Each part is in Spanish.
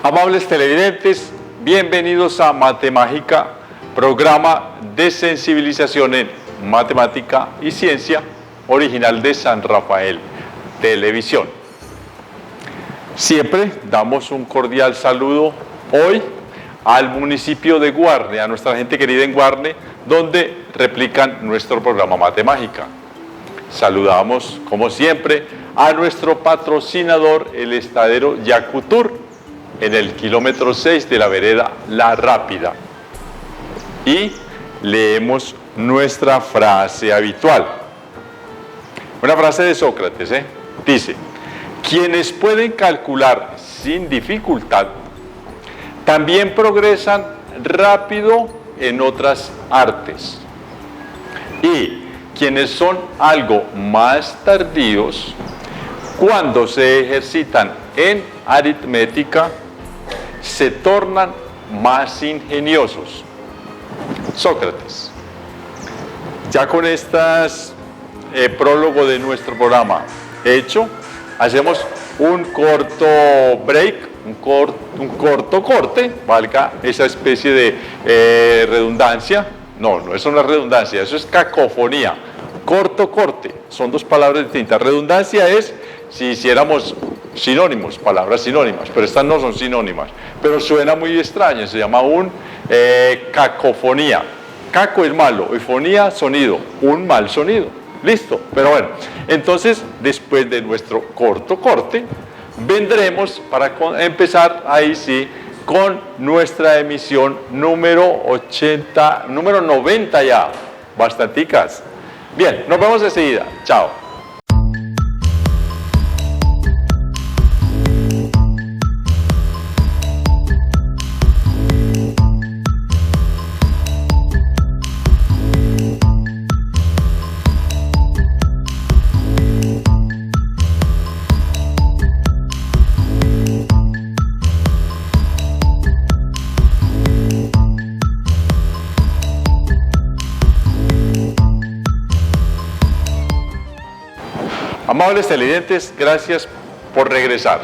Amables televidentes, bienvenidos a Matemágica, programa de sensibilización en matemática y ciencia, original de San Rafael Televisión. Siempre damos un cordial saludo hoy al municipio de Guarne, a nuestra gente querida en Guarne, donde replican nuestro programa Matemágica. Saludamos, como siempre, a nuestro patrocinador, el estadero Yacutur, en el kilómetro 6 de la vereda La Rápida. Y leemos nuestra frase habitual. Una frase de Sócrates, dice: quienes pueden calcular sin dificultad, también progresan rápido en otras artes. Y quienes son algo más tardíos, cuando se ejercitan en aritmética, se tornan más ingeniosos. Sócrates. Ya con estas prólogo de nuestro programa hecho, hacemos un corto break, un corto corte, valga esa especie de redundancia. No es una redundancia, eso es cacofonía. Corto corte, son dos palabras distintas. Redundancia es si hiciéramos sinónimos, palabras sinónimas, pero estas no son sinónimas, pero suena muy extraño, se llama cacofonía. Caco es malo, y fonía, sonido, un mal sonido. Listo, pero bueno, entonces después de nuestro corto corte, vendremos para empezar ahí sí con nuestra emisión número 90 ya, bastanticas. Bien, nos vemos enseguida, chao. Amables televidentes, gracias por regresar.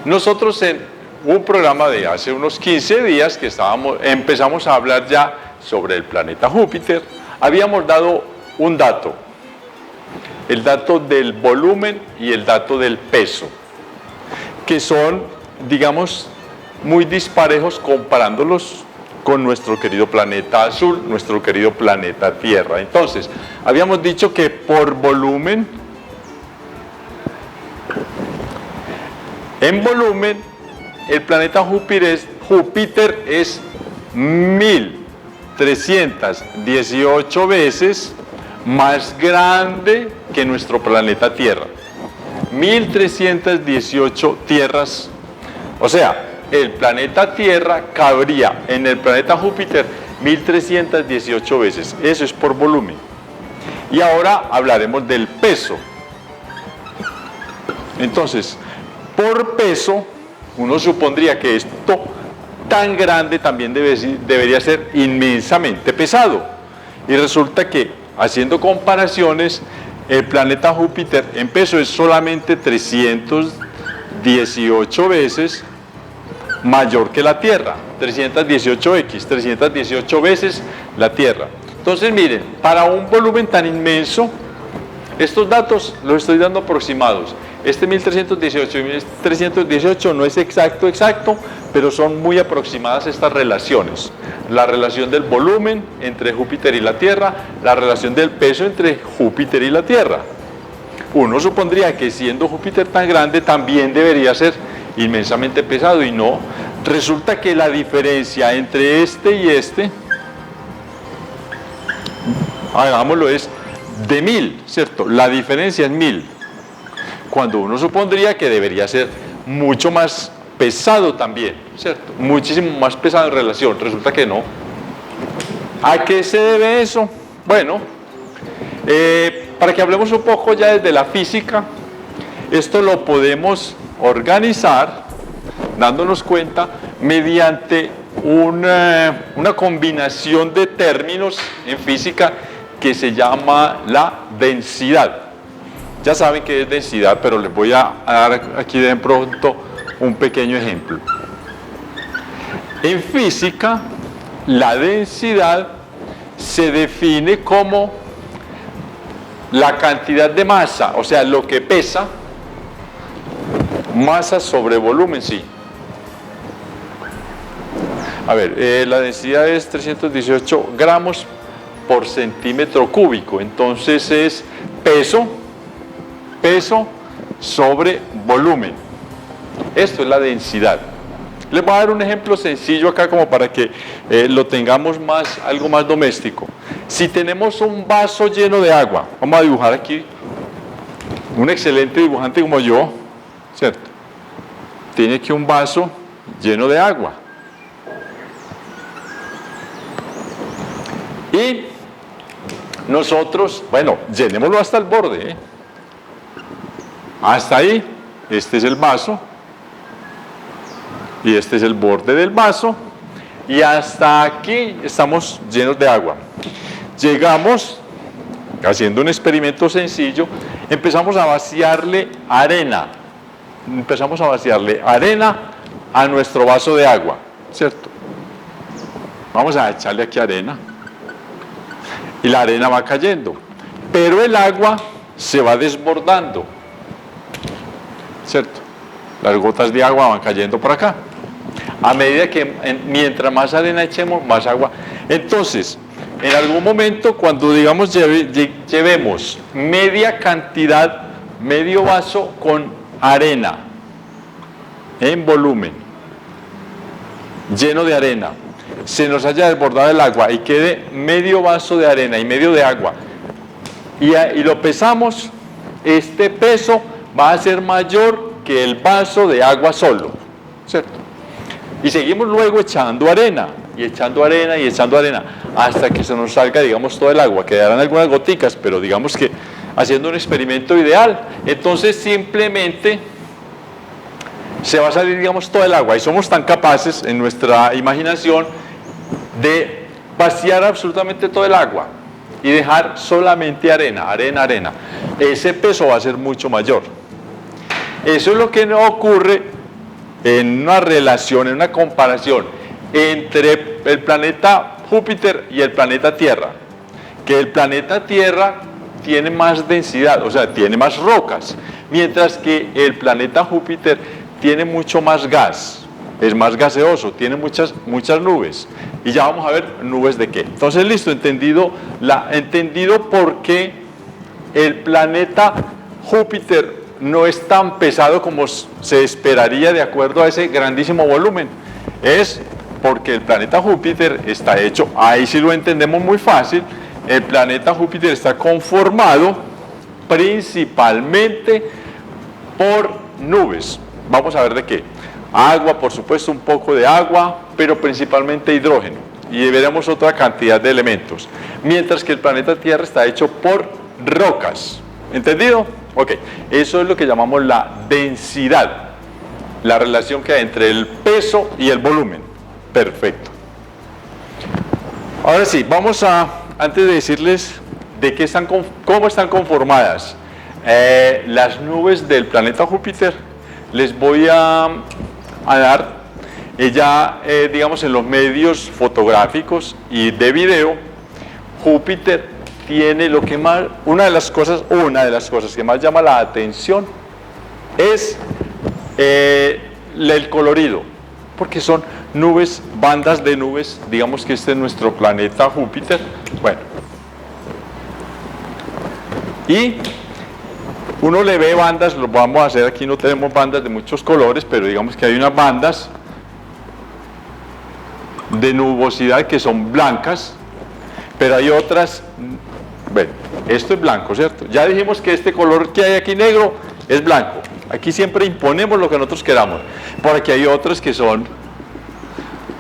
Nosotros en un programa de hace unos 15 días que empezamos a hablar ya sobre el planeta Júpiter, habíamos dado un dato, el dato del volumen y el dato del peso, que son, digamos, muy disparejos comparándolos con nuestro querido planeta azul, nuestro querido planeta Tierra. Entonces, habíamos dicho que por volumen, en volumen, el planeta Júpiter es 1318 veces más grande que nuestro planeta Tierra. 1318 tierras. O sea, el planeta Tierra cabría en el planeta Júpiter 1318 veces. Eso es por volumen. Y ahora hablaremos del peso. Entonces, por peso, uno supondría que esto tan grande también debería ser inmensamente pesado. Y resulta que, haciendo comparaciones, el planeta Júpiter en peso es solamente 318 veces mayor que la Tierra. 318x, 318 veces la Tierra. Entonces, miren, para un volumen tan inmenso, estos datos los estoy dando aproximados. Este 1318 y 1318 no es exacto, pero son muy aproximadas estas relaciones. La relación del volumen entre Júpiter y la Tierra, la relación del peso entre Júpiter y la Tierra. Uno supondría que siendo Júpiter tan grande también debería ser inmensamente pesado, y no. Resulta que la diferencia entre este y este, hagámoslo, es de 1000, ¿cierto? La diferencia es 1000. Cuando uno supondría que debería ser mucho más pesado también, ¿cierto? Muchísimo más pesado en relación, resulta que no. ¿A qué se debe eso? Bueno, para que hablemos un poco ya desde la física, esto lo podemos organizar dándonos cuenta mediante una combinación de términos en física que se llama la densidad. Ya saben qué es densidad, pero les voy a dar aquí de pronto un pequeño ejemplo. En física, la densidad se define como la cantidad de masa, o sea, lo que pesa, masa sobre volumen, sí. A ver, la densidad es 318 gramos por centímetro cúbico, entonces es peso sobre volumen. Esto es la densidad. Les voy a dar un ejemplo sencillo acá como para que lo tengamos algo más doméstico. Si tenemos un vaso lleno de agua, vamos a dibujar aquí un excelente dibujante como yo, ¿cierto? Tiene aquí un vaso lleno de agua. Y nosotros, bueno, llenémoslo hasta el borde, ¿eh? Hasta ahí, este es el vaso, y este es el borde del vaso, y hasta aquí estamos llenos de agua. Llegamos, haciendo un experimento sencillo, empezamos a vaciarle arena, a nuestro vaso de agua, ¿cierto? Vamos a echarle aquí arena, y la arena va cayendo, pero el agua se va desbordando, ¿cierto? Las gotas de agua van cayendo por acá. A medida que, mientras más arena echemos, más agua. Entonces, en algún momento, cuando digamos llevemos media cantidad, medio vaso con arena, en volumen, lleno de arena, se nos haya desbordado el agua y quede medio vaso de arena y medio de agua, y lo pesamos, este peso va a ser mayor que el vaso de agua solo, ¿cierto? Y seguimos luego echando arena, y echando arena, y echando arena, hasta que se nos salga, digamos, todo el agua. Quedarán algunas goticas, pero digamos que haciendo un experimento ideal, entonces simplemente se va a salir, digamos, todo el agua, y somos tan capaces en nuestra imaginación de vaciar absolutamente todo el agua y dejar solamente arena, arena, arena. Ese peso va a ser mucho mayor. Eso es lo que no ocurre en una relación, en una comparación entre el planeta Júpiter y el planeta Tierra, que el planeta Tierra tiene más densidad, o sea, tiene más rocas, mientras que el planeta Júpiter tiene mucho más gas, es más gaseoso, tiene muchas nubes, y ya vamos a ver nubes de qué. Entonces, listo, entendido por qué el planeta Júpiter no es tan pesado como se esperaría de acuerdo a ese grandísimo volumen. Es porque el planeta Júpiter está hecho, ahí sí lo entendemos muy fácil, el planeta Júpiter está conformado principalmente por nubes. Vamos a ver de qué. Agua, por supuesto, un poco de agua, pero principalmente hidrógeno. Y veremos otra cantidad de elementos. Mientras que el planeta Tierra está hecho por rocas. ¿Entendido? Ok, eso es lo que llamamos la densidad, la relación que hay entre el peso y el volumen. Perfecto. Ahora sí, vamos a, antes de decirles de qué cómo están conformadas las nubes del planeta Júpiter, les voy a dar, digamos, en los medios fotográficos y de video, Júpiter tiene lo que más, una de las cosas que más llama la atención es el colorido, porque son nubes, bandas de nubes, digamos que este es nuestro planeta Júpiter, bueno, y uno le ve bandas, lo vamos a hacer aquí, no tenemos bandas de muchos colores, pero digamos que hay unas bandas de nubosidad que son blancas, pero hay otras. Bueno, esto es blanco, ¿cierto? Ya dijimos que este color que hay aquí negro es blanco. Aquí siempre imponemos lo que nosotros queramos. Por aquí hay otras que son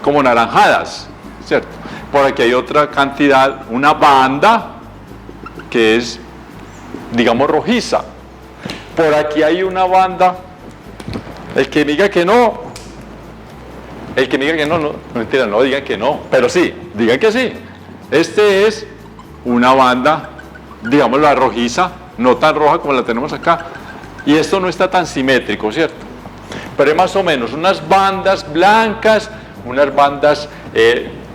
como naranjadas, ¿cierto? Por aquí hay otra cantidad, una banda que es, digamos, rojiza. Por aquí hay una banda, el que diga que no, no, mentira, no digan que no, pero sí, digan que sí. Este es una banda, digamos, la rojiza, no tan roja como la tenemos acá, y esto no está tan simétrico, ¿cierto? Pero es más o menos unas bandas blancas unas bandas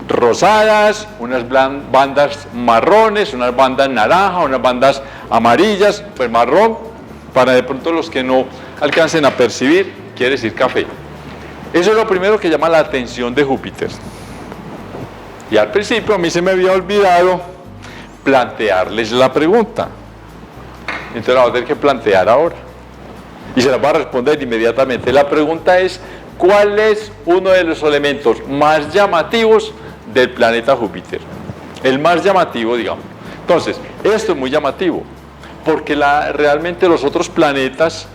rosadas, unas bandas marrones, unas bandas naranjas, unas bandas amarillas, pues marrón, para de pronto los que no alcancen a percibir, quiere decir café. Eso es lo primero que llama la atención de Júpiter. Y al principio a mí se me había olvidado plantearles la pregunta. Entonces la voy a tener que plantear ahora. Y se la voy a responder inmediatamente. La pregunta es, ¿cuál es uno de los elementos más llamativos del planeta Júpiter? El más llamativo, digamos. Entonces, esto es muy llamativo, porque realmente los otros planetas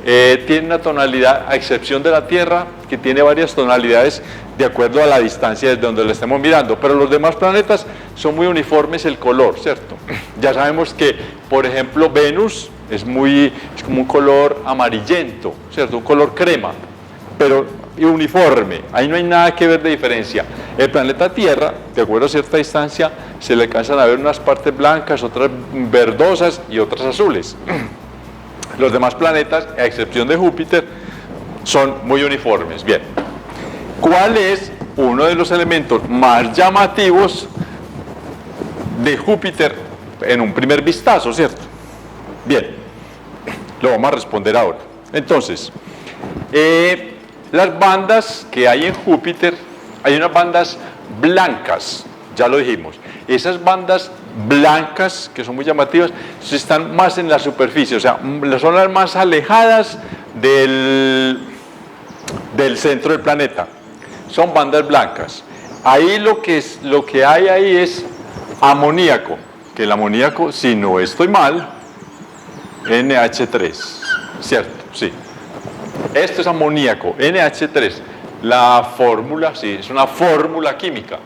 tienen una tonalidad, a excepción de la Tierra, que tiene varias tonalidades de acuerdo a la distancia desde donde lo estemos mirando, pero los demás planetas son muy uniformes el color, ¿cierto? Ya sabemos que, por ejemplo, Venus es como un color amarillento, ¿cierto? Un color crema, pero uniforme, ahí no hay nada que ver de diferencia. El planeta Tierra, de acuerdo a cierta distancia, se le alcanzan a ver unas partes blancas, otras verdosas y otras azules. Los demás planetas, a excepción de Júpiter, son muy uniformes. Bien, ¿cuál es uno de los elementos más llamativos de Júpiter en un primer vistazo, cierto? Bien, lo vamos a responder ahora. Entonces, las bandas que hay en Júpiter, hay unas bandas blancas, ya lo dijimos. Esas bandas blancas, que son muy llamativas, están más en la superficie, o sea, son las más alejadas del centro del planeta. Son bandas blancas. Ahí lo que hay ahí es amoníaco, que el amoníaco, si no estoy mal, NH3, ¿cierto? Sí. Esto es amoníaco, NH3. La fórmula, sí, es una fórmula química.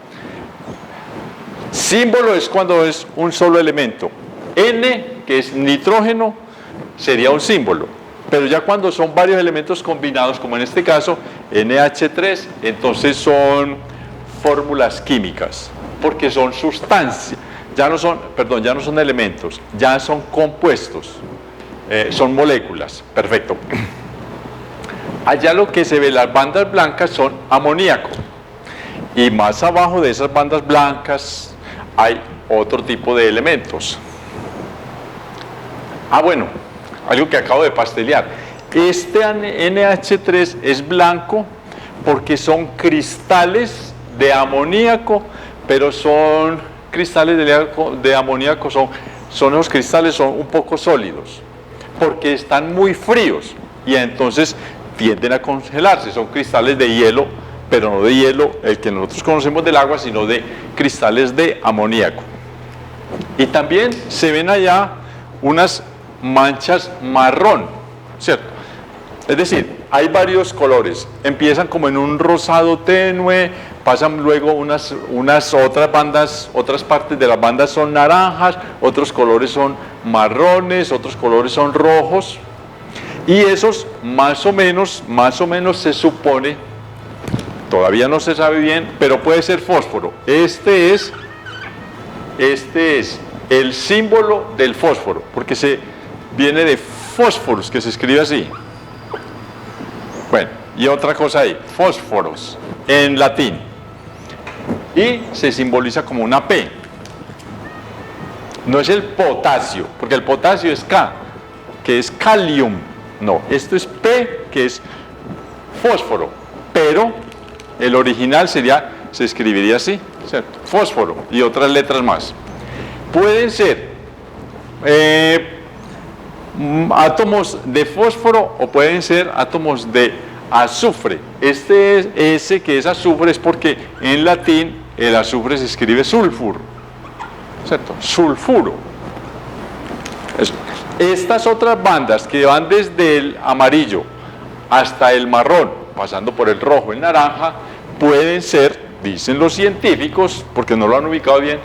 Símbolo es cuando es un solo elemento. N, que es nitrógeno, sería un símbolo. Pero ya cuando son varios elementos combinados, como en este caso, NH3, entonces son fórmulas químicas, porque son sustancias. Ya no son elementos, ya son compuestos, son moléculas. Perfecto. Allá lo que se ve, las bandas blancas son amoníaco. Y más abajo de esas bandas blancas hay otro tipo de elementos. Bueno, algo que acabo de pastelear. Este NH3 es blanco porque son cristales de amoníaco, pero son cristales de amoníaco, son esos cristales son un poco sólidos, porque están muy fríos y entonces tienden a congelarse. Son cristales de hielo, pero no de hielo el que nosotros conocemos del agua, sino de cristales de amoníaco. Y también se ven allá unas manchas marrón, ¿cierto? Es decir, hay varios colores, empiezan como en un rosado tenue, pasan luego unas otras bandas, otras partes de las bandas son naranjas, otros colores son marrones, otros colores son rojos, y esos más o menos se supone, todavía no se sabe bien, pero puede ser fósforo. Este es el símbolo del fósforo, porque viene de fósforos, que se escribe así. Bueno, y otra cosa ahí, fósforos, en latín. Y se simboliza como una P. No es el potasio, porque el potasio es K, que es calium. No, esto es P, que es fósforo, pero el original se escribiría así, ¿cierto? Fósforo y otras letras más. Pueden ser átomos de fósforo o pueden ser átomos de azufre. Ese que es azufre es porque en latín el azufre se escribe sulfur, ¿cierto? Sulfuro. Eso. Estas otras bandas que van desde el amarillo hasta el marrón, pasando por el rojo, el naranja, pueden ser, dicen los científicos, porque no lo han ubicado bien,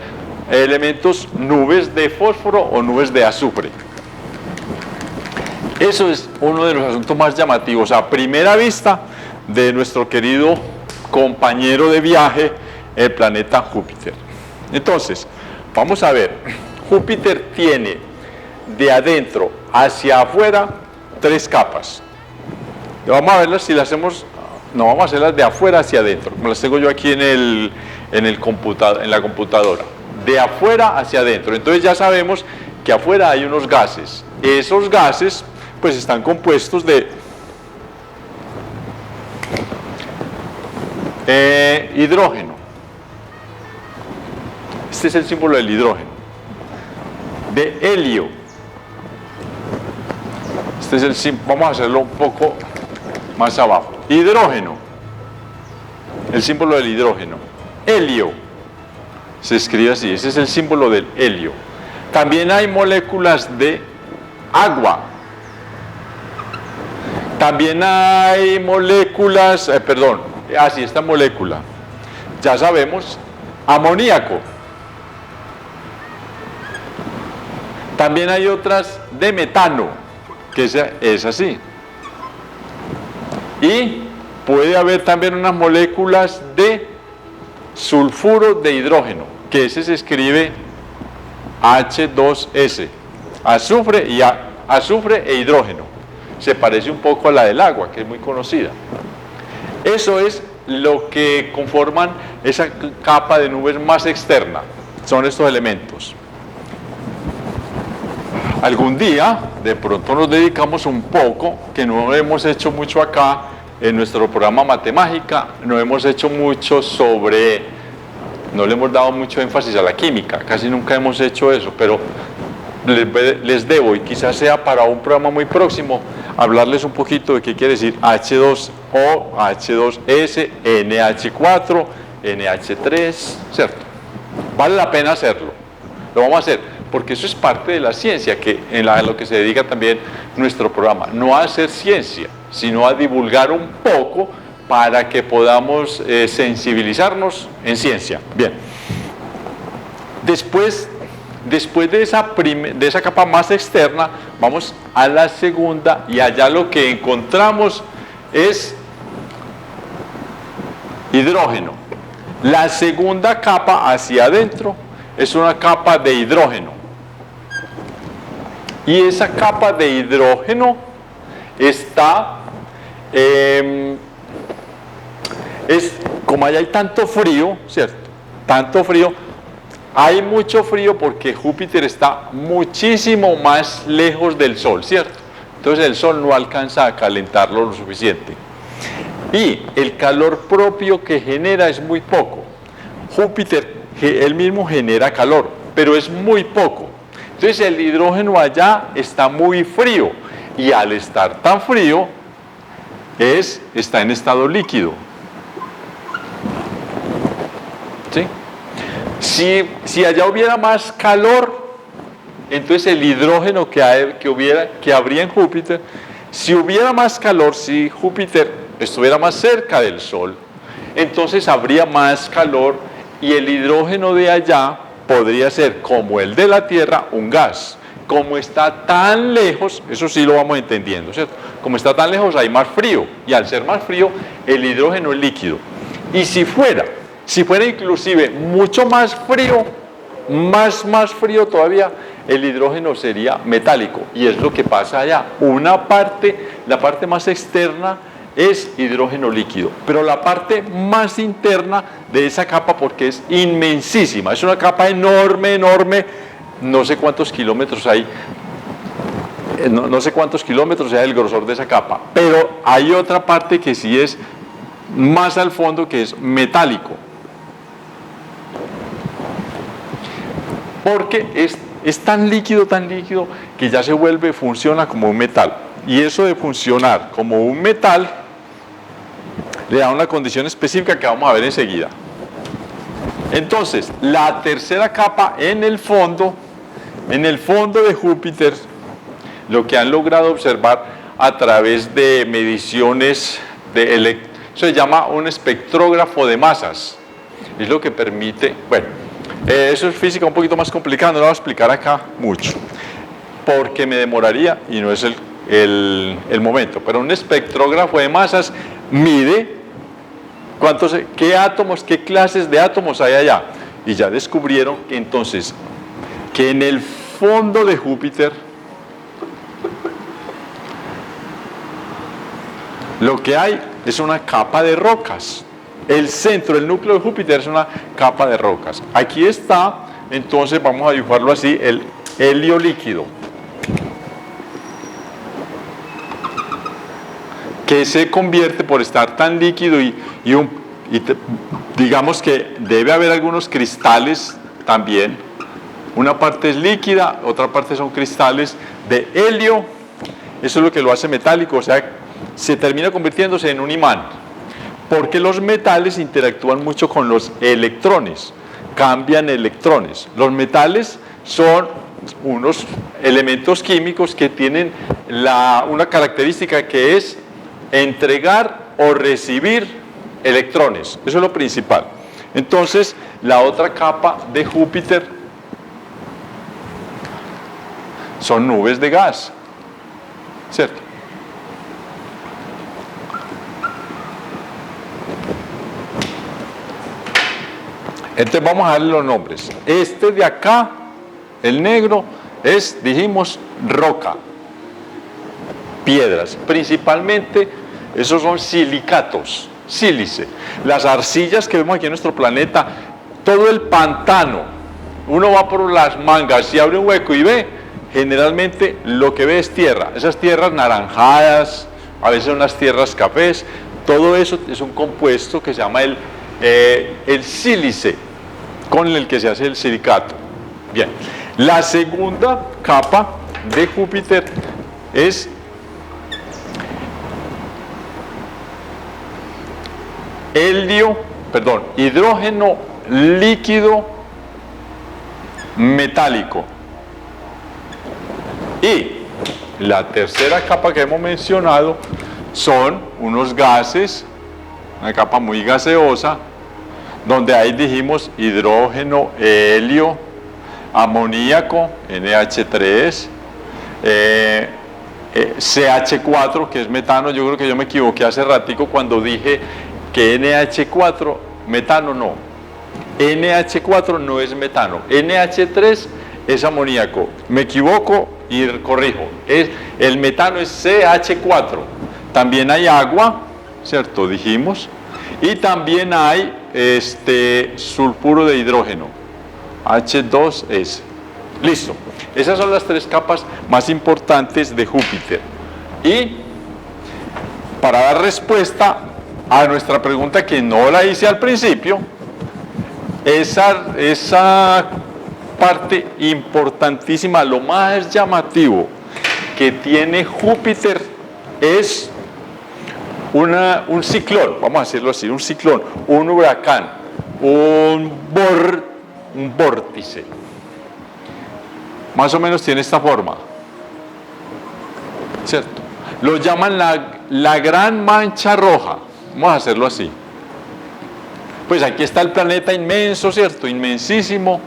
elementos, nubes de fósforo o nubes de azufre. Eso es uno de los asuntos más llamativos a primera vista de nuestro querido compañero de viaje, el planeta Júpiter. Entonces, vamos a ver, Júpiter tiene de adentro hacia afuera 3 capas. Vamos a verlas si las hacemos no vamos a hacerlas de afuera hacia adentro, como las tengo yo aquí en la computadora, de afuera hacia adentro. Entonces ya sabemos que afuera hay unos gases. Esos gases pues están compuestos de hidrógeno. Este es el símbolo del hidrógeno. De helio. Este es el símbolo, vamos a hacerlo un poco más abajo. Hidrógeno. El símbolo del hidrógeno. Helio. Se escribe así, ese es el símbolo del helio. También hay moléculas de agua. También hay moléculas, esta molécula, ya sabemos, amoníaco. También hay otras de metano, que es así. Y puede haber también unas moléculas de sulfuro de hidrógeno, que ese se escribe H2S, azufre e hidrógeno. Se parece un poco a la del agua, que es muy conocida. Eso es lo que conforman esa capa de nubes más externa, son estos elementos. Algún día, de pronto nos dedicamos un poco, que no hemos hecho mucho acá, en nuestro programa Matemágica, no hemos hecho mucho no le hemos dado mucho énfasis a la química, casi nunca hemos hecho eso, pero les debo, y quizás sea para un programa muy próximo, hablarles un poquito de qué quiere decir H2O, H2S, NH4, NH3, ¿cierto? Vale la pena hacerlo, lo vamos a hacer, porque eso es parte de la ciencia, a lo que se dedica también nuestro programa, no a hacer ciencia, sino a divulgar un poco para que podamos sensibilizarnos en ciencia. Bien, después de esa capa más externa, vamos a la segunda, y allá lo que encontramos es hidrógeno. La segunda capa hacia adentro es una capa de hidrógeno. Y esa capa de hidrógeno está, como allá hay tanto frío, ¿cierto? Tanto frío, hay mucho frío porque Júpiter está muchísimo más lejos del Sol, ¿cierto? Entonces el Sol no alcanza a calentarlo lo suficiente. Y el calor propio que genera es muy poco. Júpiter, él mismo genera calor, pero es muy poco. Entonces el hidrógeno allá está muy frío, y al estar tan frío, está en estado líquido. ¿Sí? Si allá hubiera más calor, entonces el hidrógeno que habría en Júpiter, si hubiera más calor, si Júpiter estuviera más cerca del Sol, entonces habría más calor, y el hidrógeno de allá podría ser, como el de la Tierra, un gas. Como está tan lejos, eso sí lo vamos entendiendo, ¿cierto? Como está tan lejos hay más frío, y al ser más frío el hidrógeno es líquido. Y si fuera inclusive mucho más frío, más frío todavía, el hidrógeno sería metálico, y es lo que pasa allá. La parte más externa es hidrógeno líquido, pero la parte más interna de esa capa, porque es inmensísima, es una capa enorme, no sé cuántos kilómetros hay, no sé cuántos kilómetros sea el grosor de esa capa, pero hay otra parte que sí es más al fondo, que es metálico, porque es tan líquido que ya funciona como un metal, y eso de funcionar como un metal le da una condición específica que vamos a ver enseguida. Entonces, la tercera capa en el fondo de Júpiter, lo que han logrado observar a través de mediciones eso se llama un espectrógrafo de masas, es lo que permite, eso es física un poquito más complicada, no lo voy a explicar acá mucho, porque me demoraría y no es el momento, pero un espectrógrafo de masas mide qué átomos, qué clases de átomos hay allá, y ya descubrieron que entonces que en el fondo de Júpiter lo que hay es una capa de rocas. El centro, el núcleo de Júpiter es una capa de rocas. Aquí está, entonces vamos a dibujarlo así, el helio líquido, que se convierte por estar tan líquido digamos que debe haber algunos cristales también. Una parte es líquida, otra parte son cristales de helio. Eso es lo que lo hace metálico, o sea, se termina convirtiéndose en un imán, porque los metales interactúan mucho con los electrones, cambian electrones. Los metales son unos elementos químicos que tienen una característica que es entregar o recibir electrones. Eso es lo principal. Entonces, la otra capa de Júpiter son nubes de gas, ¿cierto? Entonces vamos a darle los nombres. Este de acá, el negro, dijimos, roca, piedras. Principalmente, esos son silicatos, sílice. Las arcillas que vemos aquí en nuestro planeta, todo el pantano, uno va por las mangas y abre un hueco y ve, generalmente lo que ve es tierra. Esas tierras naranjadas, a veces unas tierras cafés, todo eso es un compuesto que se llama el sílice, con el que se hace el silicato. Bien, la segunda capa de Júpiter es hidrógeno líquido metálico. Y la tercera capa que hemos mencionado son unos gases, una capa muy gaseosa, donde ahí dijimos hidrógeno, helio, amoníaco, NH3, CH4, que es metano. Yo creo que yo me equivoqué hace ratico cuando dije que NH4, metano no. NH4 no es metano, NH3 es amoníaco. Me equivoco y corrijo. El metano es CH4. También hay agua, ¿cierto? Dijimos. Y también hay sulfuro de hidrógeno, H2S. Listo. Esas son las tres capas más importantes de Júpiter. Y para dar respuesta a nuestra pregunta, que no la hice al principio, esa parte importantísima, lo más llamativo que tiene Júpiter es un ciclón, vamos a decirlo así, un ciclón, un huracán, un vórtice. Más o menos tiene esta forma, ¿cierto? Lo llaman la gran mancha roja. Vamos a hacerlo así. Pues aquí está el planeta inmenso, ¿cierto? Inmensísimo.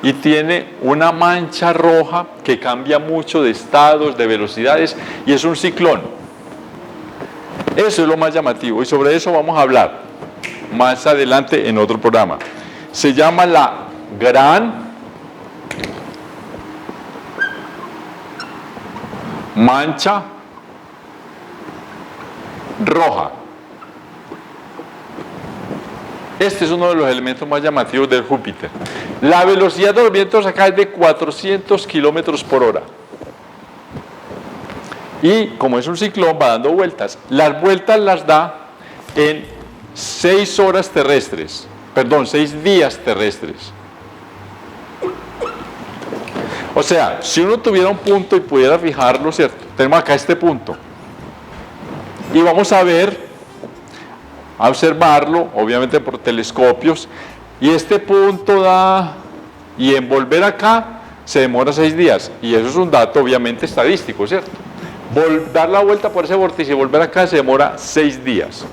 Y tiene una mancha roja que cambia mucho de estados, de velocidades, y es un ciclón. Eso es lo más llamativo, y sobre eso vamos a hablar más adelante en otro programa. Se llama la gran mancha roja. Este es uno de los elementos más llamativos de Júpiter. La velocidad de los vientos acá es de 400 kilómetros por hora. Y como es un ciclón, va dando vueltas. Las vueltas las da en 6 horas terrestres. Perdón, 6 días terrestres. O sea, si uno tuviera un punto y pudiera fijarlo, ¿cierto? Tenemos acá este punto. Y vamos a ver, a observarlo, obviamente por telescopios, y este punto y en volver acá se demora 6 días, y eso es un dato obviamente estadístico, ¿cierto? Dar la vuelta por ese vórtice y volver acá se demora 6 días.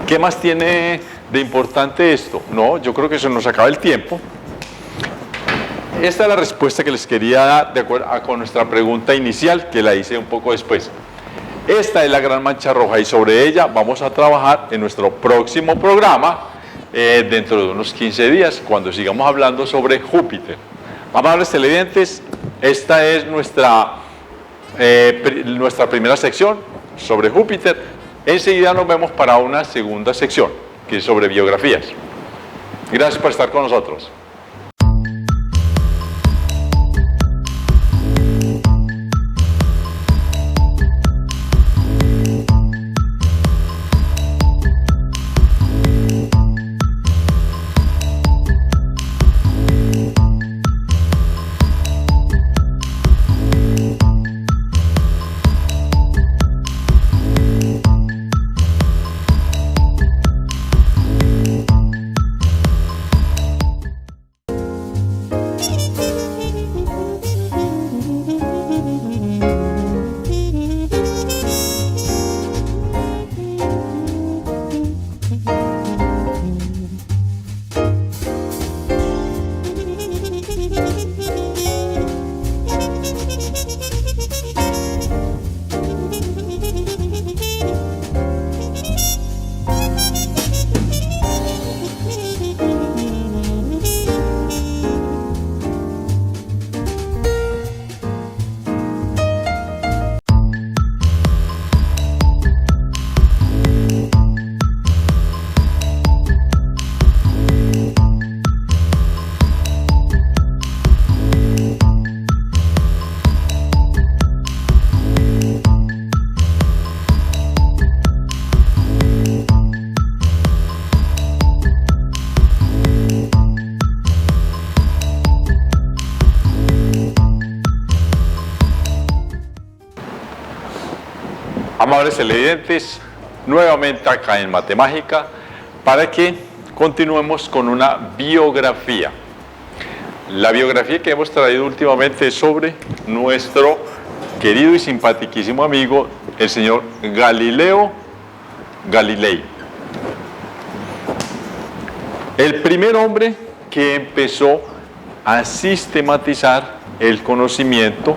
¿Qué más tiene de importante esto? No, yo creo que se nos acaba el tiempo. Esta es la respuesta que les quería dar de acuerdo con nuestra pregunta inicial, que la hice un poco después. Esta es la gran mancha roja y sobre ella vamos a trabajar en nuestro próximo programa dentro de unos 15 días, cuando sigamos hablando sobre Júpiter. Amables televidentes, esta es nuestra primera sección sobre Júpiter. Enseguida nos vemos para una segunda sección, que es sobre biografías. Gracias por estar con nosotros. Amables televidentes, nuevamente acá en Matemágica para que continuemos con una biografía. La biografía que hemos traído últimamente es sobre nuestro querido y simpaticísimo amigo, el señor Galileo Galilei. El primer hombre que empezó a sistematizar el conocimiento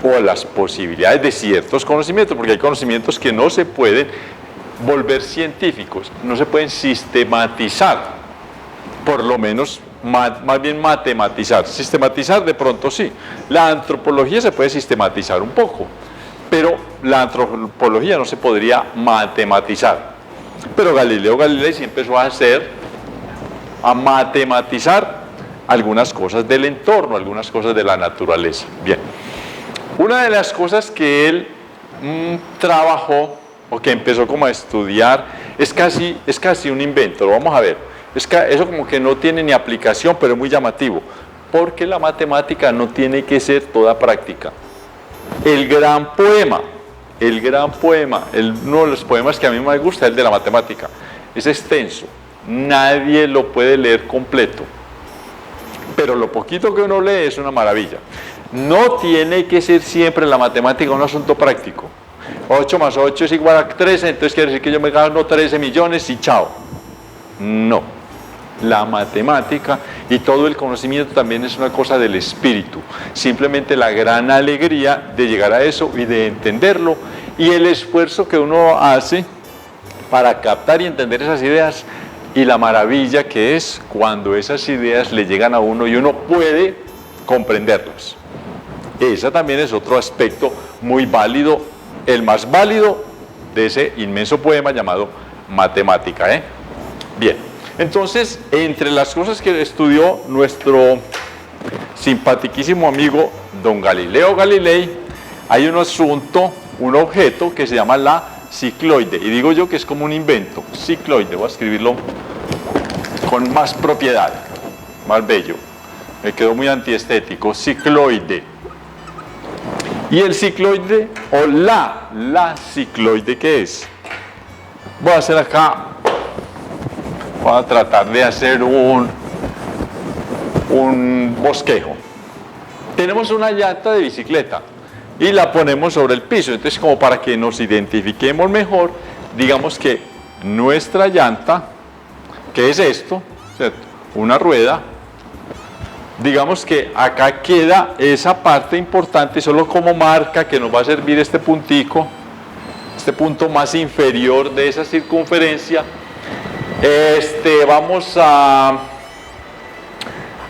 o las posibilidades de ciertos conocimientos, porque hay conocimientos que no se pueden volver científicos, no se pueden sistematizar, por lo menos más bien matematizar. Sistematizar de pronto sí. La antropología se puede sistematizar un poco, pero la antropología no se podría matematizar. Pero Galileo Galilei sí empezó a matematizar algunas cosas del entorno, algunas cosas de la naturaleza. Bien. Una de las cosas que él trabajó o que empezó como a estudiar es casi un invento, lo vamos a ver. Eso como que no tiene ni aplicación, pero es muy llamativo, porque la matemática no tiene que ser toda práctica. El gran poema, uno de los poemas que a mí me gusta es el de la matemática, es extenso, nadie lo puede leer completo, pero lo poquito que uno lee es una maravilla. No tiene que ser siempre la matemática un asunto práctico. 8 más 8 es igual a 13, entonces quiere decir que yo me gano 13 millones y chao. No. La matemática y todo el conocimiento también es una cosa del espíritu. Simplemente la gran alegría de llegar a eso y de entenderlo y el esfuerzo que uno hace para captar y entender esas ideas y la maravilla que es cuando esas ideas le llegan a uno y uno puede comprenderlas. Ese también es otro aspecto muy válido, el más válido de ese inmenso poema llamado Matemática. Bien, entonces, entre las cosas que estudió nuestro simpaticísimo amigo don Galileo Galilei, hay un asunto, un objeto que se llama la cicloide, y digo yo que es como un invento, cicloide, voy a escribirlo con más propiedad, más bello, me quedó muy antiestético, cicloide. Y el cicloide, o la cicloide, ¿qué es? Voy a hacer acá, voy a tratar de hacer un bosquejo. Tenemos una llanta de bicicleta y la ponemos sobre el piso, entonces como para que nos identifiquemos mejor, digamos que nuestra llanta, ¿qué es esto? ¿Cierto? Una rueda. Digamos que acá queda esa parte importante, solo como marca que nos va a servir este puntico, este punto más inferior de esa circunferencia.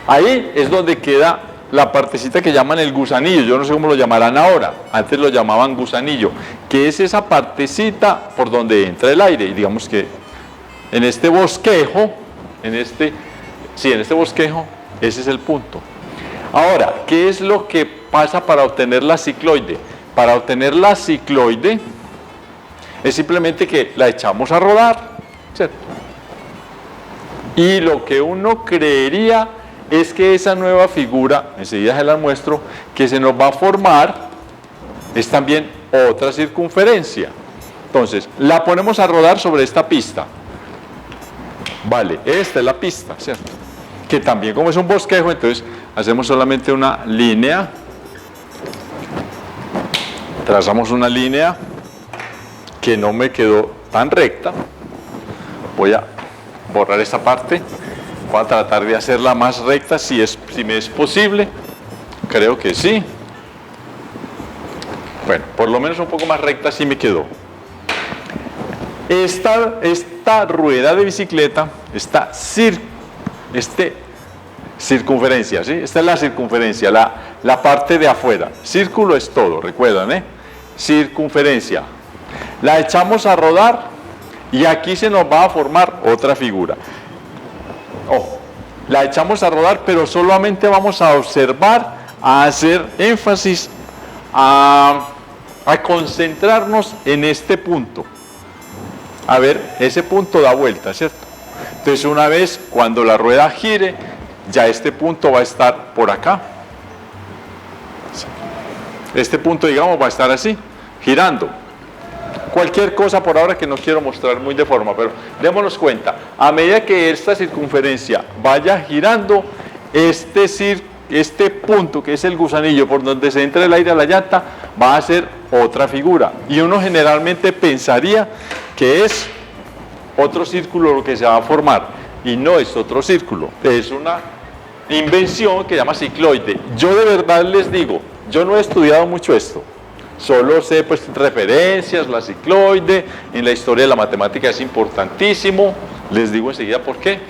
Ahí es donde queda la partecita que llaman el gusanillo, yo no sé cómo lo llamarán ahora, antes lo llamaban gusanillo, que es esa partecita por donde entra el aire, y digamos que en este bosquejo, en este bosquejo, ese es el punto. Ahora, ¿qué es lo que pasa para obtener la cicloide? Para obtener la cicloide es simplemente que la echamos a rodar, ¿cierto? Y lo que uno creería es que esa nueva figura, enseguida se la muestro, que se nos va a formar, es también otra circunferencia. Entonces, la ponemos a rodar sobre esta pista. Vale, esta es la pista, ¿cierto? Que también como es un bosquejo, entonces hacemos solamente una línea, trazamos una línea que no me quedó tan recta. Voy a borrar esta parte, voy a tratar de hacerla más recta si me es posible, creo que sí. Bueno, por lo menos un poco más recta sí me quedó. Esta rueda de bicicleta, esta circunferencia, ¿sí? Esta es la circunferencia, la parte de afuera. Círculo es todo, recuerdan, circunferencia. La echamos a rodar y aquí se nos va a formar otra figura. Ojo, la echamos a rodar, pero solamente vamos a observar, a hacer énfasis, a concentrarnos en este punto. A ver, ese punto da vuelta, ¿cierto? Entonces una vez cuando la rueda gire, ya este punto va a estar por acá. Este punto, digamos, va a estar así, girando. Cualquier cosa por ahora que no quiero mostrar muy de forma, pero démonos cuenta, a medida que esta circunferencia vaya girando, este punto que es el gusanillo por donde se entra el aire a la llanta, va a ser otra figura. Y uno generalmente pensaría que es otro círculo lo que se va a formar, y no es otro círculo, es una invención que se llama cicloide. Yo de verdad les digo, yo no he estudiado mucho esto, solo sé pues referencias, la cicloide, en la historia de la matemática es importantísimo, les digo enseguida por qué.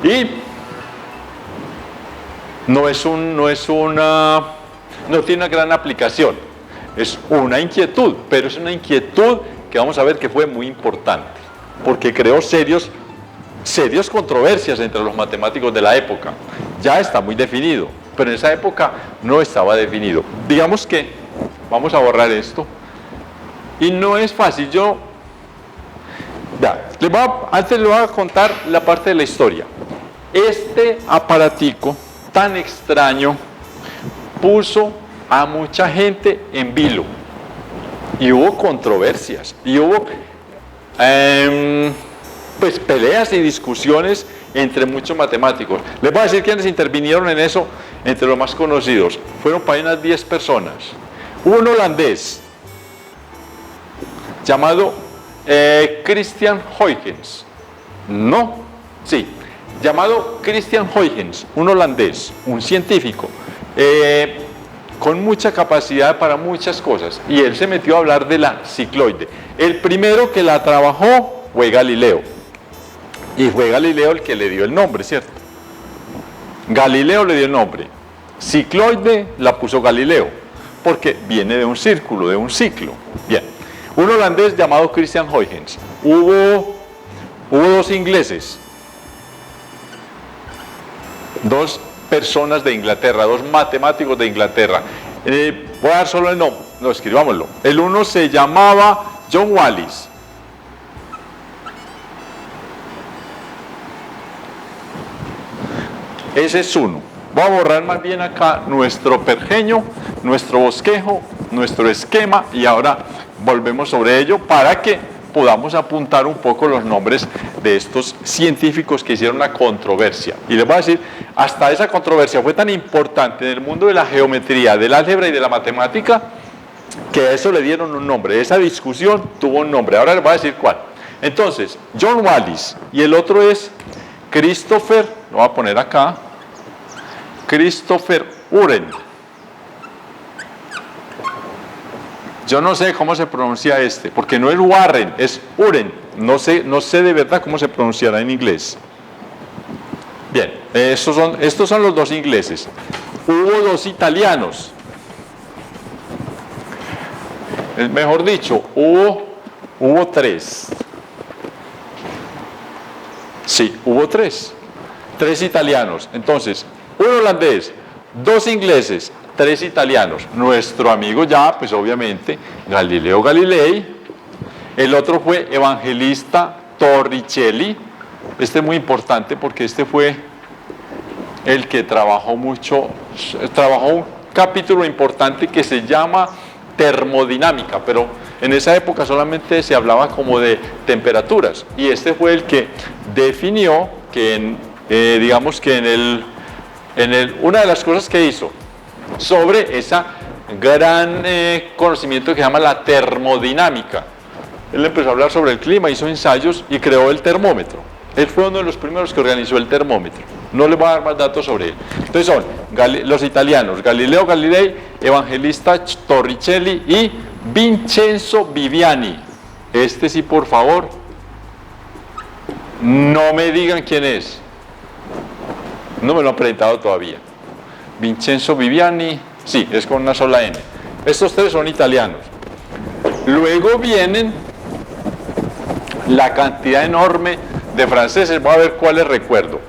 Y no tiene una gran aplicación, es una inquietud, pero es una inquietud que vamos a ver que fue muy importante, porque creó serias controversias entre los matemáticos de la época. Ya está muy definido, pero en esa época no estaba definido. Digamos que, vamos a borrar esto, y no es fácil. Antes les voy a contar la parte de la historia. Este aparatico tan extraño puso a mucha gente en vilo, y hubo controversias, y hubo pues peleas y discusiones entre muchos matemáticos. Les voy a decir quiénes intervinieron en eso. Entre los más conocidos fueron para unas 10 personas. Un holandés llamado Christian Huygens, llamado Christian Huygens, un holandés, un científico con mucha capacidad para muchas cosas, y él se metió a hablar de la cicloide. El primero que la trabajó fue Galileo, y fue Galileo el que le dio el nombre, ¿cierto? Galileo le dio el nombre. Cicloide la puso Galileo, porque viene de un círculo, de un ciclo. Bien, un holandés llamado Christian Huygens. Hubo dos ingleses, dos personas de Inglaterra, dos matemáticos de Inglaterra. Voy a dar solo el nombre, escribámoslo. El uno se llamaba John Wallis. Ese es uno. Voy a borrar más bien acá nuestro pergeño, nuestro bosquejo, nuestro esquema, y ahora volvemos sobre ello para que podamos apuntar un poco los nombres de estos científicos que hicieron la controversia. Y les voy a decir, hasta esa controversia fue tan importante en el mundo de la geometría, del álgebra y de la matemática, que a eso le dieron un nombre. Esa discusión tuvo un nombre. Ahora les voy a decir cuál. Entonces, John Wallis, y el otro es Christopher, lo voy a poner acá, Christopher Uren. Yo no sé cómo se pronuncia porque no es Warren, es Uren. No sé de verdad cómo se pronunciará en inglés. Bien, estos son los dos ingleses. hubo dos italianos. Mejor dicho, hubo tres. Sí, hubo tres. Tres italianos. Entonces, un holandés, dos ingleses, tres italianos. Nuestro amigo ya, pues obviamente, Galileo Galilei. El otro fue Evangelista Torricelli. Este es muy importante porque este fue el que trabajó mucho, trabajó un capítulo importante que se llama termodinámica, pero en esa época solamente se hablaba como de temperaturas, y este fue el que definió que digamos que una de las cosas que hizo sobre esa gran conocimiento que se llama la termodinámica. Él empezó a hablar sobre el clima, hizo ensayos y creó el termómetro. Él fue uno de los primeros que organizó el termómetro. No les voy a dar más datos sobre él. Entonces son los italianos, Galileo Galilei, Evangelista Torricelli y Vincenzo Viviani. Este sí, por favor, no me digan quién es. No me lo han presentado todavía. Vincenzo Viviani, sí, es con una sola N. Estos tres son italianos. Luego vienen la cantidad enorme de franceses. Voy a ver cuáles recuerdo.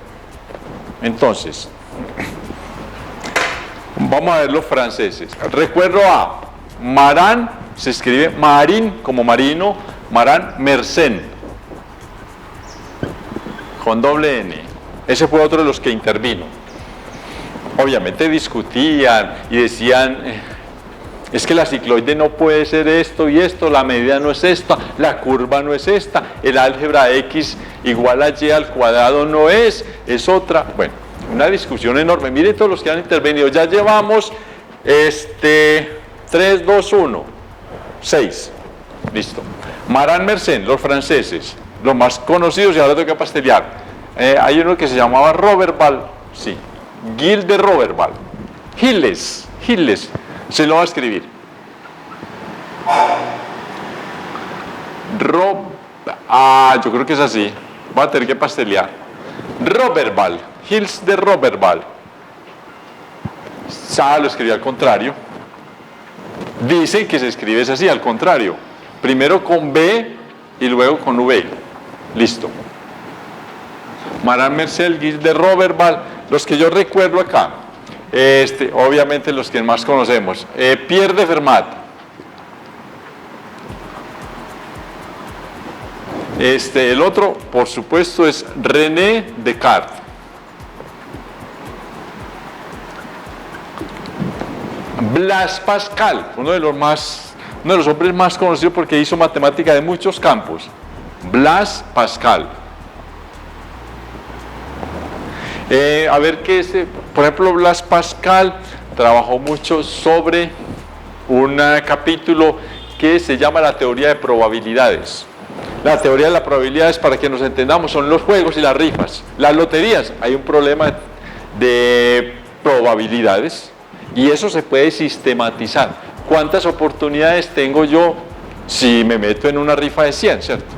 Entonces, vamos a ver los franceses. Recuerdo a Marin, se escribe Marin como marino, Marin Mersenne, con doble N. Ese fue otro de los que intervino. Obviamente discutían y decían, es que la cicloide no puede ser esto y esto, la medida no es esta, la curva no es esta, el álgebra X igual a Y al cuadrado no es otra. Bueno, una discusión enorme. Miren todos los que han intervenido. Ya llevamos 3, 2, 1, 6. Listo. Marin Mersenne, los franceses, los más conocidos, y ahora tengo que pastelear. Hay uno que se llamaba Roberval, sí, Gilles de Roberval. Gilles, se lo va a escribir. Yo creo que es así. Voy a tener que pastelear. Roberval, Gilles de Roberval. Lo escribí al contrario. Dicen que se escribe así, al contrario. Primero con B y luego con V. Listo. Marin Mersenne, Gilles de Roberval. Los que yo recuerdo acá. Obviamente los que más conocemos. Pierre de Fermat. El otro, por supuesto, es René Descartes. Blaise Pascal, uno de los hombres más conocidos porque hizo matemática de muchos campos. Blaise Pascal. A ver qué por ejemplo, Blaise Pascal trabajó mucho sobre un capítulo que se llama la teoría de probabilidades. La teoría de las probabilidades, para que nos entendamos, son los juegos y las rifas. Las loterías, hay un problema de probabilidades y eso se puede sistematizar. ¿Cuántas oportunidades tengo yo si me meto en una rifa de 100, cierto?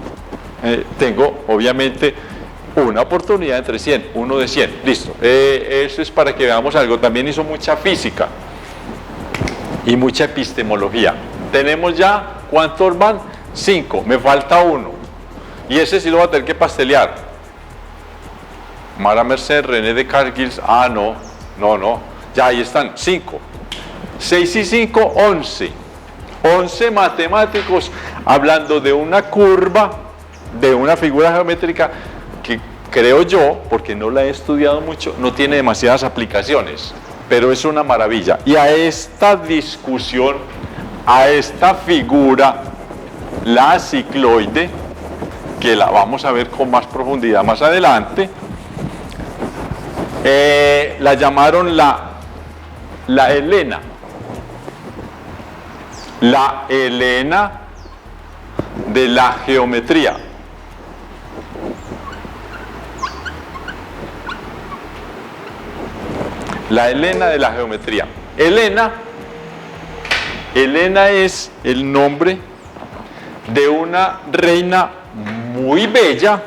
Tengo, obviamente, una oportunidad entre 100, uno de 100, listo. Eso es para que veamos algo. También hizo mucha física y mucha epistemología. Tenemos ya, ¿cuántos van? 5, me falta uno. Y ese sí lo voy a tener que pastelear. Marin Mersenne, René Descartes, no. Ya ahí están, 5. 6 y 5, 11. 11 matemáticos hablando de una curva, de una figura geométrica que creo yo, porque no la he estudiado mucho, no tiene demasiadas aplicaciones, pero es una maravilla. Y a esta discusión, a esta figura, la cicloide, que la vamos a ver con más profundidad más adelante, la llamaron la Helena. La Helena de la geometría. La Helena de la geometría. Helena es el nombre de una reina muy bella,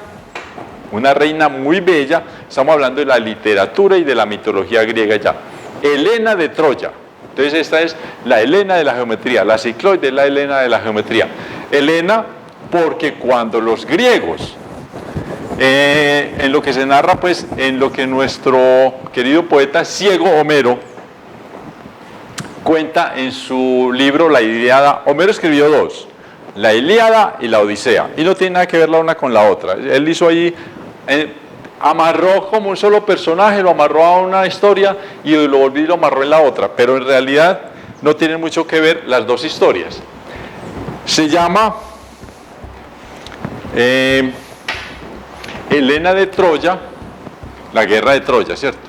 estamos hablando de la literatura y de la mitología griega ya, Helena de Troya. Entonces esta es la Helena de la geometría, la cicloide es la Helena de la geometría. Helena porque cuando los griegos, en lo que se narra, pues, en lo que nuestro querido poeta ciego Homero cuenta en su libro La Ilíada. Homero escribió dos, la Ilíada y la Odisea, y no tiene nada que ver la una con la otra. Él hizo allí, amarró como un solo personaje, lo amarró a una historia y lo volvió y lo amarró en la otra, pero en realidad no tienen mucho que ver las dos historias. Se llama Helena de Troya, la guerra de Troya, ¿cierto?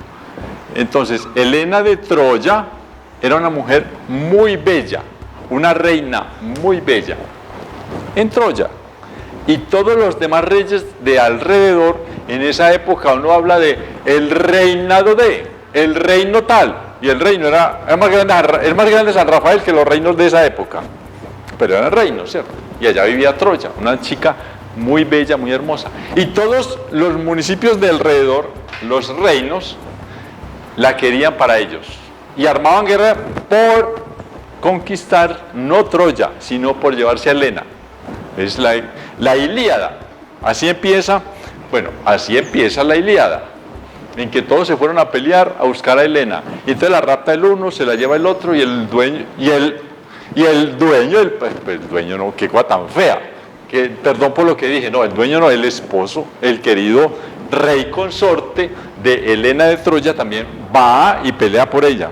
Entonces, Helena de Troya era una mujer muy bella, una reina muy bella en Troya. Y todos los demás reyes de alrededor, en esa época uno habla de el reinado de, el reino tal, y el reino era más grande San Rafael que los reinos de esa época, pero eran reinos, ¿cierto? Y allá vivía Troya, una chica muy bella, muy hermosa. Y todos los municipios de alrededor, los reinos, la querían para ellos. Y armaban guerra por conquistar, no Troya, sino por llevarse a Helena. Es la Ilíada. Así empieza, bueno, así empieza la Ilíada, en que todos se fueron a pelear, a buscar a Helena. Y entonces la rapta el uno, se la lleva el otro, y el dueño, el dueño no, qué cosa tan fea. Que, perdón por lo que dije, no, el dueño no, el esposo, el querido rey consorte de Helena de Troya también va y pelea por ella.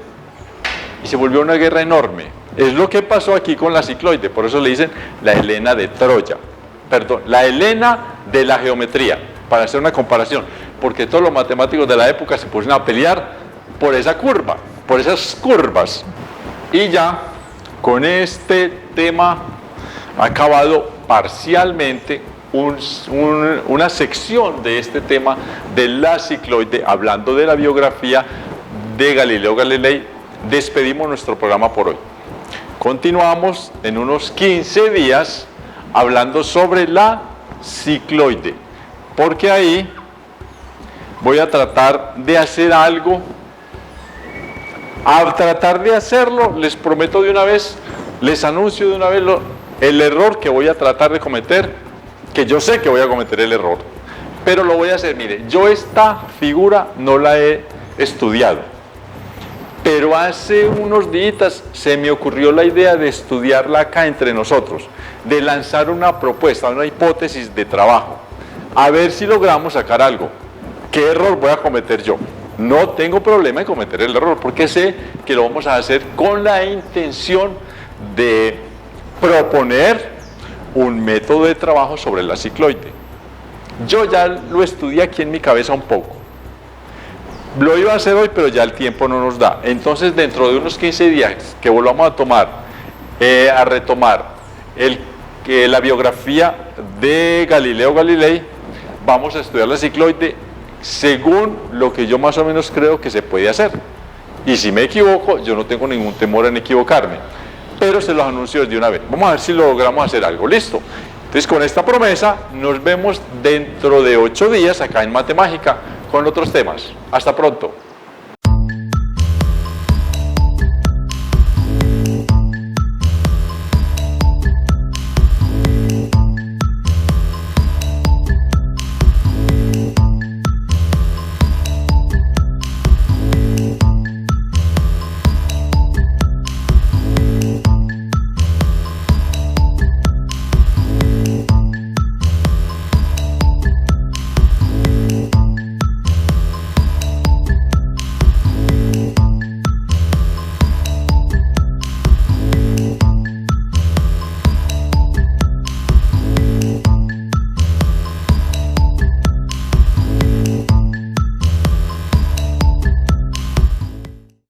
Y se volvió una guerra enorme. Es lo que pasó aquí con la cicloide, por eso le dicen la Helena de Troya. Perdón, la Helena de la geometría, para hacer una comparación, porque todos los matemáticos de la época se pusieron a pelear por esa curva, por esas curvas. Y ya, con este tema, ha acabado parcialmente una sección de este tema de la cicloide, hablando de la biografía de Galileo Galilei. Despedimos nuestro programa por hoy. Continuamos en unos 15 días hablando sobre la cicloide, porque ahí voy a tratar de hacer algo. Al tratar de hacerlo, les prometo de una vez, les anuncio de una vez el error que voy a tratar de cometer, que yo sé que voy a cometer el error, pero lo voy a hacer. Mire, yo esta figura no la he estudiado, pero hace unos días se me ocurrió la idea de estudiarla acá entre nosotros, de lanzar una propuesta, una hipótesis de trabajo, a ver si logramos sacar algo. ¿Qué error voy a cometer yo? No tengo problema en cometer el error, porque sé que lo vamos a hacer con la intención de proponer un método de trabajo sobre la cicloide. Yo ya lo estudié aquí en mi cabeza un poco. Lo iba a hacer hoy, pero ya el tiempo no nos da. Entonces, dentro de unos 15 días que volvamos a retomar la biografía de Galileo Galilei, vamos a estudiar la cicloide según lo que yo más o menos creo que se puede hacer. Y si me equivoco, yo no tengo ningún temor en equivocarme, pero se los anuncio de una vez. Vamos a ver si logramos hacer algo. Listo. Entonces, con esta promesa, nos vemos dentro de 8 días acá en Matemágica con otros temas. Hasta pronto.